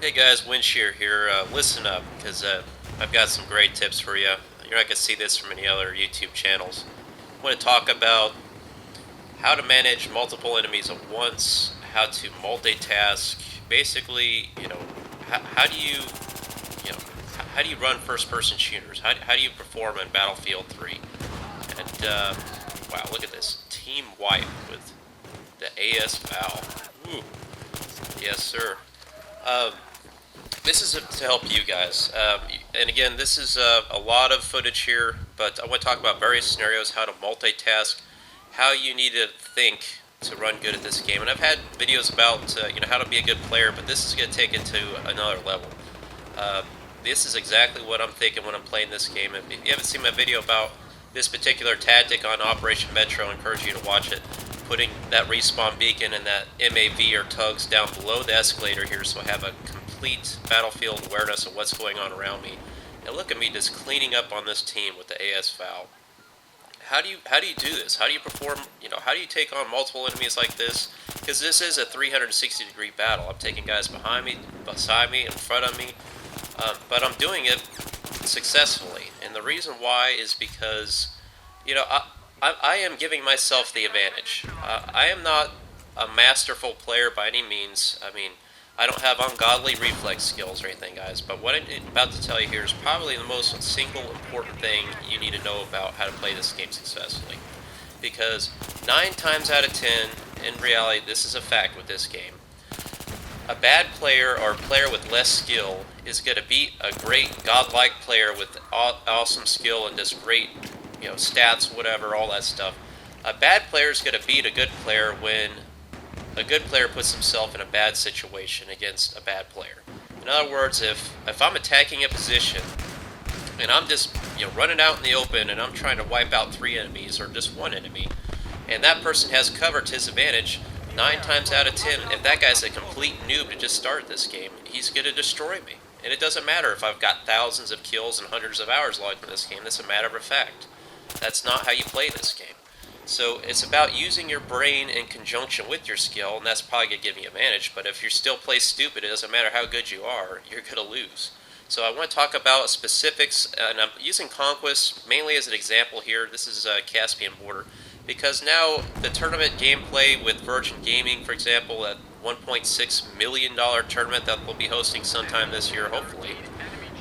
Hey guys, Windshear here. Listen up, because I've got some great tips for you. You're not going to see this from any other YouTube channels. I want to talk about how to manage multiple enemies at once, how to multitask. Basically, how do how do you run first-person shooters? How do you perform in Battlefield 3? And wow, look at this team wipe with the AS Val. Ooh, yes, sir. Um, This is to help you guys. And again, this is a lot of footage here, but I want to talk about various scenarios, how to multitask, how you need to think to run good at this game. And I've had videos about how to be a good player, but this is going to take it to another level. Uh, this is exactly what I'm thinking when I'm playing this game. If you haven't seen my video about this particular tactic on Operation Metro, I encourage you to watch it. Putting that respawn beacon and that MAV or tugs down below the escalator here, so I have a complete battlefield awareness of what's going on around me. And look at me just cleaning up on this team with the AS Val. How do you do this? How do you perform? How do you take on multiple enemies like this? Because this is a 360-degree battle. I'm taking guys behind me, beside me, in front of me, but I'm doing it successfully. And the reason why is because, I am giving myself the advantage. I am not a masterful player by any means. I mean, I don't have ungodly reflex skills or anything, guys, but what I'm about to tell you here is probably the most single important thing you need to know about how to play this game successfully. Because 9 times out of 10, in reality, this is a fact with this game. A bad player or a player with less skill is going to beat a great godlike player with awesome skill and just great, stats, whatever, all that stuff. A bad player is going to beat a good player when a good player puts himself in a bad situation against a bad player. In other words, if I'm attacking a position and I'm just running out in the open and I'm trying to wipe out 3 enemies or just 1 enemy, and that person has cover to his advantage, 9 times out of 10, if that guy's a complete noob to just start this game, he's going to destroy me. And it doesn't matter if I've got thousands of kills and hundreds of hours logged in this game. That's a matter of fact. That's not how you play this game. So it's about using your brain in conjunction with your skill, and that's probably going to give you an advantage. But if you still play stupid, it doesn't matter how good you are, you're going to lose. So I want to talk about specifics, and I'm using Conquest mainly as an example here. This is Caspian Border, because now the tournament gameplay with Virgin Gaming, for example, a $1.6 million tournament that we'll be hosting sometime this year, hopefully,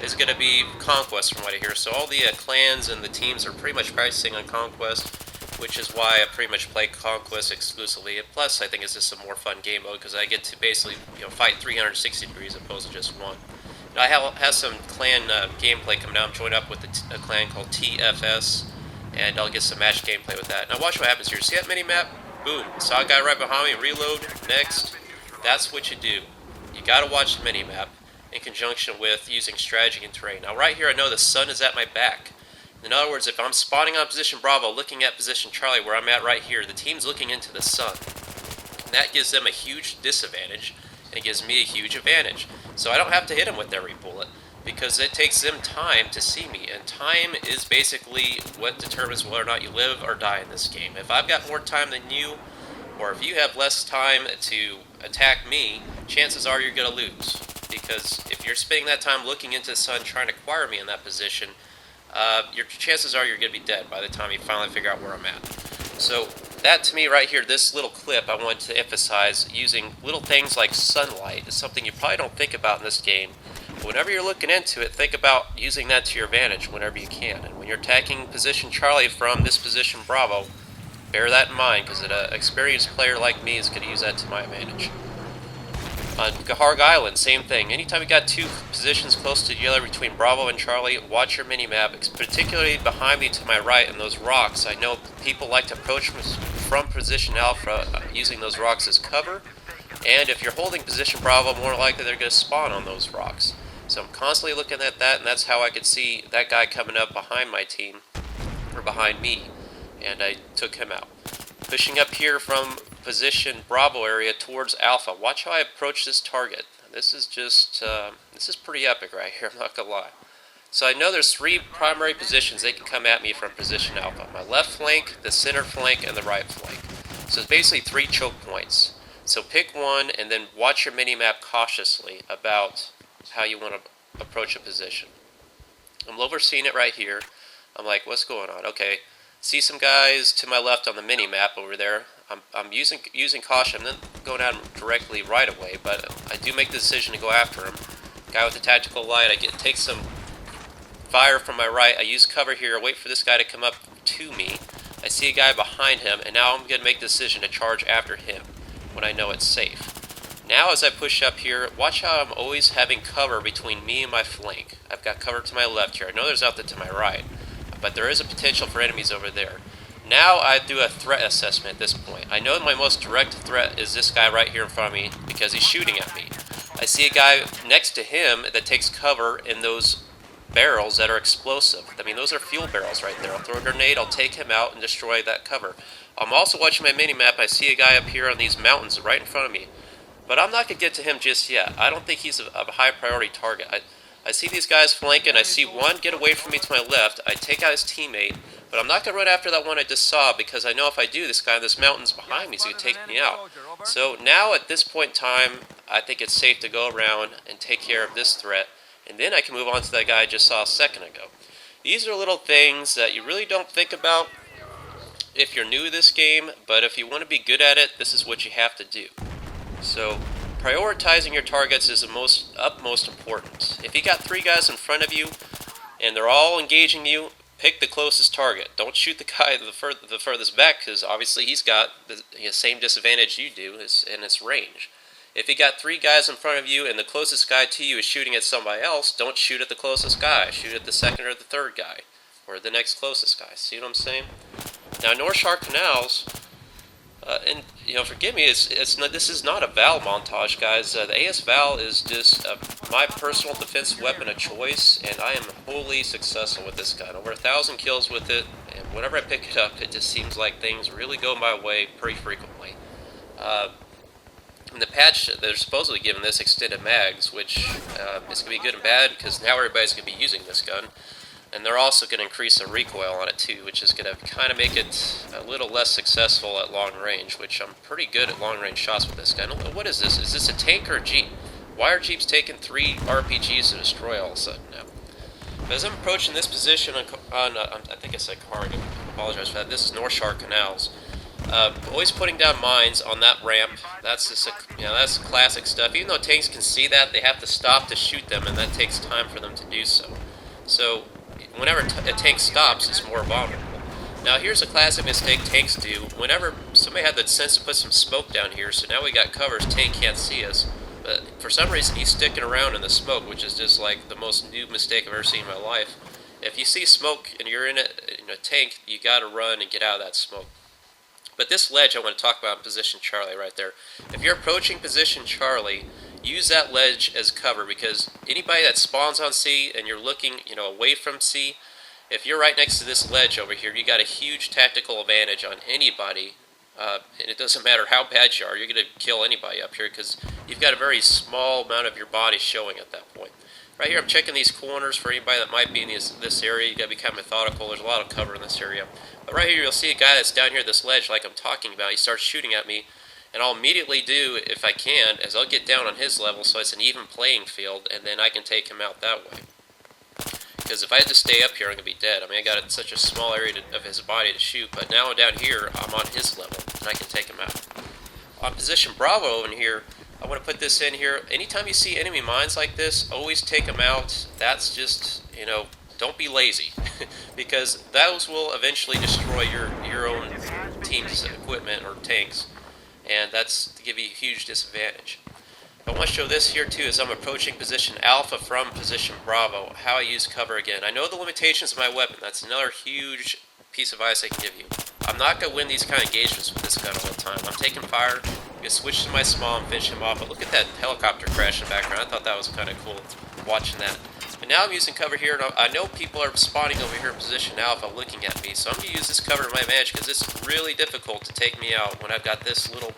is going to be Conquest from what I hear. So all the clans and the teams are pretty much practicing on Conquest, which is why I pretty much play Conquest exclusively. And plus, I think it's just a more fun game mode because I get to basically fight 360 degrees opposed to just one. And I have some clan gameplay coming out. I'm joined up with a clan called TFS, and I'll get some match gameplay with that. Now watch what happens here. See that mini-map? Boom. Saw a guy right behind me. Reload. Next. That's what you do. You gotta watch the mini-map in conjunction with using strategy and terrain. Now right here I know the sun is at my back. In other words, if I'm spotting on position Bravo, looking at position Charlie where I'm at right here, the team's looking into the sun. And that gives them a huge disadvantage, and it gives me a huge advantage. So I don't have to hit them with every bullet, because it takes them time to see me. And time is basically what determines whether or not you live or die in this game. If I've got more time than you, or if you have less time to attack me, chances are you're going to lose. Because if you're spending that time looking into the sun trying to acquire me in that position, your chances are you're going to be dead by the time you finally figure out where I'm at. So that to me right here, this little clip, I want to emphasize using little things like sunlight is something you probably don't think about in this game. But whenever you're looking into it, think about using that to your advantage whenever you can. And when you're attacking position Charlie from this position Bravo, bear that in mind, because an experienced player like me is going to use that to my advantage. On Gaharg Island, same thing. Anytime you got 2 positions close to together between Bravo and Charlie, watch your mini-map, particularly behind me to my right in those rocks. I know people like to approach from position Alpha using those rocks as cover, and if you're holding position Bravo, more likely they're going to spawn on those rocks. So I'm constantly looking at that, and that's how I could see that guy coming up behind my team, or behind me, and I took him out. Pushing up here from position Bravo area towards Alpha. Watch how I approach this target. This is just, this is pretty epic right here, I'm not gonna lie. So I know there's 3 primary positions they can come at me from position Alpha. My left flank, the center flank, and the right flank. So it's basically 3 choke points. So pick one and then watch your mini-map cautiously about how you want to approach a position. I'm overseeing it right here. I'm like, what's going on? Okay, see some guys to my left on the mini-map over there. I'm using caution. I'm not going at him directly right away, but I do make the decision to go after him. Guy with the tactical light, take some fire from my right. I use cover here, wait for this guy to come up to me. I see a guy behind him, and now I'm going to make the decision to charge after him when I know it's safe. Now as I push up here, watch how I'm always having cover between me and my flank. I've got cover to my left here. I know there's out there to my right, but there is a potential for enemies over there. Now I do a threat assessment at this point. I know my most direct threat is this guy right here in front of me because he's shooting at me. I see a guy next to him that takes cover in those barrels that are explosive. I mean, those are fuel barrels right there. I'll throw a grenade, I'll take him out and destroy that cover. I'm also watching my mini-map. I see a guy up here on these mountains right in front of me. But I'm not going to get to him just yet. I don't think he's a high priority target. I see these guys flanking. I see one get away from me to my left. I take out his teammate. But I'm not going to run after that one I just saw because I know if I do, this guy in this mountain's behind me, so he can take me out. So now at this point in time, I think it's safe to go around and take care of this threat. And then I can move on to that guy I just saw a second ago. These are little things that you really don't think about if you're new to this game, but if you want to be good at it, this is what you have to do. So prioritizing your targets is the utmost important. If you got 3 guys in front of you and they're all engaging you, pick the closest target. Don't shoot the guy the furthest back because obviously he's got the same disadvantage you do in its range. If you got 3 guys in front of you and the closest guy to you is shooting at somebody else, don't shoot at the closest guy. Shoot at the second or the third guy or the next closest guy. See what I'm saying? Now, North Shark Canals, and forgive me, this is not a Val montage, guys. The AS Val is just my personal defensive weapon of choice, and I am wholly successful with this gun. Over 1,000 kills with it, and whenever I pick it up, it just seems like things really go my way pretty frequently. In the patch, they're supposedly giving this extended mags, which is going to be good and bad because now everybody's going to be using this gun. And they're also going to increase the recoil on it too, which is going to kind of make it a little less successful at long range, which I'm pretty good at long range shots with this gun. What is this? Is this a tank or a Jeep? Why are Jeeps taking 3 RPGs to destroy all of a sudden now? But as I'm approaching this position I think I said car, I apologize for that. This is North Shark Canals. Always putting down mines on that ramp. That's just that's classic stuff. Even though tanks can see that, they have to stop to shoot them, and that takes time for them to do so. So whenever a tank stops, it's more vulnerable. Now here's a classic mistake tanks do. Whenever somebody had the sense to put some smoke down here, so now we got covers, tank can't see us. But for some reason he's sticking around in the smoke, which is just like the most noob mistake I've ever seen in my life. If you see smoke and you're in a tank, you gotta run and get out of that smoke. But this ledge I want to talk about in position Charlie right there. If you're approaching position Charlie, use that ledge as cover because anybody that spawns on C and you're looking, away from C, if you're right next to this ledge over here, you got a huge tactical advantage on anybody. And it doesn't matter how bad you are, you're going to kill anybody up here because you've got a very small amount of your body showing at that point. Right here I'm checking these corners for anybody that might be in this area. You got to be kind of methodical. There's a lot of cover in this area. But right here you'll see a guy that's down here this ledge like I'm talking about. He starts shooting at me. And I'll immediately do, if I can, is I'll get down on his level so it's an even playing field, and then I can take him out that way. Because if I had to stay up here, I'm going to be dead. I mean, I got such a small area of his body to shoot, but now down here, I'm on his level, and I can take him out. On position Bravo in here, I want to put this in here. Anytime you see enemy mines like this, always take them out. That's just, don't be lazy. Because those will eventually destroy your own team's equipment or tanks. And that's to give you a huge disadvantage. I want to show this here too as I'm approaching position Alpha from position Bravo, how I use cover again. I know the limitations of my weapon. That's another huge piece of advice I can give you. I'm not going to win these kind of engagements with this gun all the time. I'm taking fire, I'm going to switch to my small and finish him off. But look at that helicopter crash in the background. I thought that was kind of cool watching that. And now I'm using cover here, and I know people are spawning over here in position Alpha looking at me, so I'm going to use this cover to my advantage because it's really difficult to take me out when I've got this little,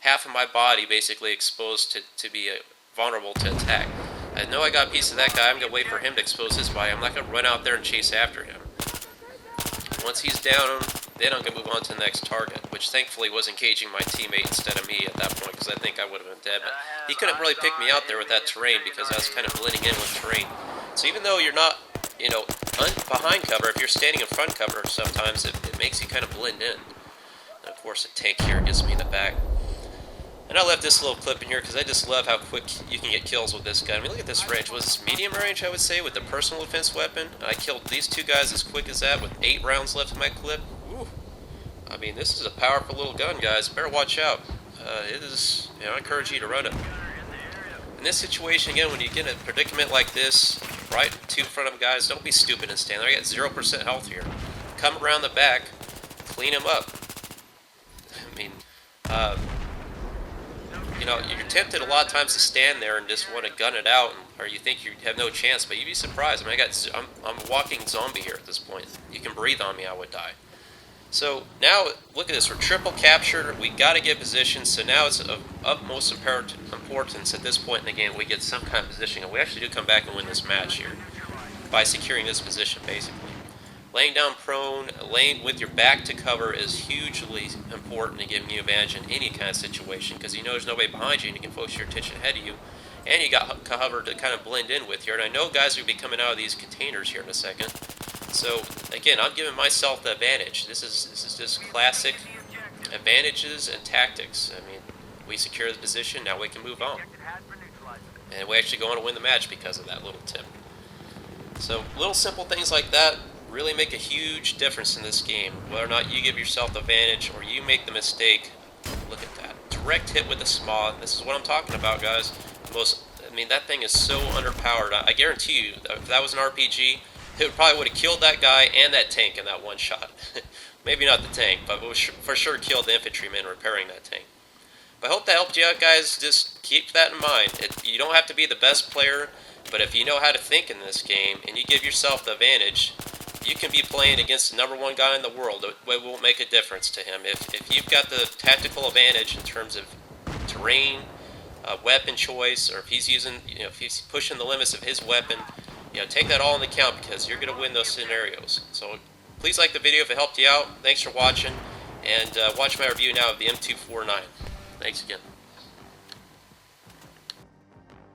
half of my body basically exposed to be vulnerable to attack. I know I got a piece of that guy. I'm going to wait for him to expose his body. I'm not going to run out there and chase after him. Once he's down, then I'm going to move on to the next target, which thankfully was engaging my teammate instead of me at that point, because I think I would have been dead. But he couldn't really pick me out there with that terrain because I was kind of blending in with terrain. So even though you're not, you know, behind cover, if you're standing in front cover, sometimes it makes you kind of blend in. And of course, a tank here gets me in the back. And I left this little clip in here because I just love how quick you can get kills with this gun. I mean, look at this range. Was this medium range, I would say, with the personal defense weapon? And I killed these two guys as quick as that with 8 rounds left in my clip. Ooh. I mean, this is a powerful little gun, guys. Better watch out. It is, you know, I encourage you to run it. In this situation, again, when you get in a predicament like this, right in front of guys, don't be stupid and stand there. I got 0% health here. Come around the back, clean him up. I mean, you know, you're tempted a lot of times to stand there and just want to gun it out, or you think you have no chance, but you'd be surprised. I mean, I'm a walking zombie here at this point. You can breathe on me, I would die. So now, look at this. We're triple captured. We got to get position. So now it's of utmost importance at this point in the game we get some kind of position, and we actually do come back and win this match here by securing this position, basically. Laying down prone, laying with your back to cover is hugely important in giving you advantage in any kind of situation, because you know there's nobody behind you and you can focus your attention ahead of you, and you got cover to kind of blend in with here. And I know guys are going to be coming out of these containers here in a second. So again, I'm giving myself the advantage. This is just classic advantages and tactics. I mean, we secure the position, now we can move on. And we actually go on to win the match because of that little tip. So little simple things like that really make a huge difference in this game. Whether or not you give yourself the advantage or you make the mistake, look at that. Direct hit with the SMAW. This is what I'm talking about, guys. I mean, that thing is so underpowered. I guarantee you, if that was an RPG, it probably would have killed that guy and that tank in that one shot. Maybe not the tank, but it would for sure killed the infantryman repairing that tank. But I hope that helped you out, guys. Just keep that in mind. You don't have to be the best player, but if you know how to think in this game and you give yourself the advantage, you can be playing against the #1 guy in the world. It won't make a difference to him. If you've got the tactical advantage in terms of terrain, weapon choice, or if he's using, you know, if he's pushing the limits of his weapon, you know, take that all into account because you're going to win those scenarios. So please like the video if it helped you out. Thanks for watching, and watch my review now of the M249. Thanks again.